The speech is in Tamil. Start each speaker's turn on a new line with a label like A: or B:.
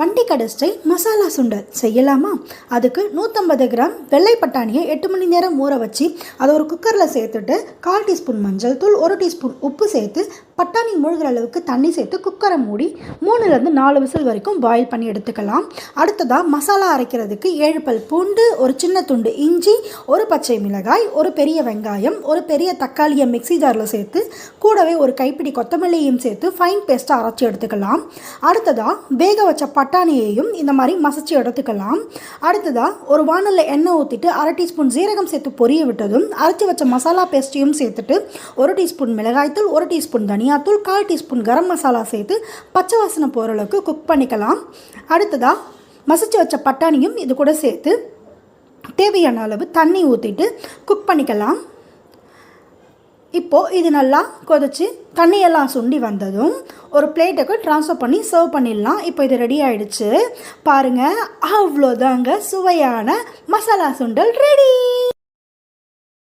A: வண்டிக்கடை ஸ்டைல் மசாலா சுண்டல் செய்யலாமா? அதுக்கு 150 கிராம் வெள்ளை பட்டாணியை 8 மணி நேரம் ஊற வச்சு அதை ஒரு குக்கரில் சேர்த்துட்டு 1/4 டீஸ்பூன் மஞ்சள் தூள், 1 டீஸ்பூன் உப்பு சேர்த்து பட்டாணி மூழ்கிற அளவுக்கு தண்ணி சேர்த்து குக்கரை மூடி 3லேருந்து 4 விசில் வரைக்கும் பாயில் பண்ணி எடுத்துக்கலாம். அடுத்ததாக மசாலா அரைக்கிறதுக்கு 7 பல் பூண்டு, ஒரு சின்ன துண்டு இஞ்சி, ஒரு பச்சை மிளகாய், ஒரு பெரிய வெங்காயம், ஒரு பெரிய தக்காளியை மிக்ஸி ஜாரில் சேர்த்து கூடவே ஒரு கைப்பிடி கொத்தமல்லியையும் சேர்த்து ஃபைன் பேஸ்ட்டாக அரைச்சி எடுத்துக்கலாம். அடுத்ததாக வேக வச்ச பட்டாணியையும் இந்த மாதிரி மசிச்சு எடுத்துக்கலாம். அடுத்ததாக ஒரு வானலில் எண்ணெய் ஊற்றிட்டு 1/2 டீஸ்பூன் ஜீரகம் சேர்த்து பொரிய விட்டதும் அரைச்சி வச்ச மசாலா பேஸ்ட்டையும் சேர்த்துட்டு 1 டீஸ்பூன் மிளகாய்த்தூள், 1 டீஸ்பூன் தனியாத்தூள், 1/4 டீஸ்பூன் கரம் மசாலா சேர்த்து பச்சை வாசனை போகிற அளவுக்கு குக் பண்ணிக்கலாம். அடுத்ததாக மசிச்சு வச்ச பட்டாணியும் இது கூட சேர்த்து தேவையான அளவு தண்ணி ஊற்றிட்டு குக் பண்ணிக்கலாம். இப்போது இது நல்லா கொதிச்சு தண்ணியெல்லாம் சுண்டி வந்ததும் ஒரு பிளேட்டுக்கு ட்ரான்ஸ்ஃபர் பண்ணி சர்வ் பண்ணிடலாம். இப்போ இது ரெடி ஆகிடுச்சு பாருங்கள். அவ்வளோதாங்க, சுவையான மசாலா சுண்டல் ரெடி.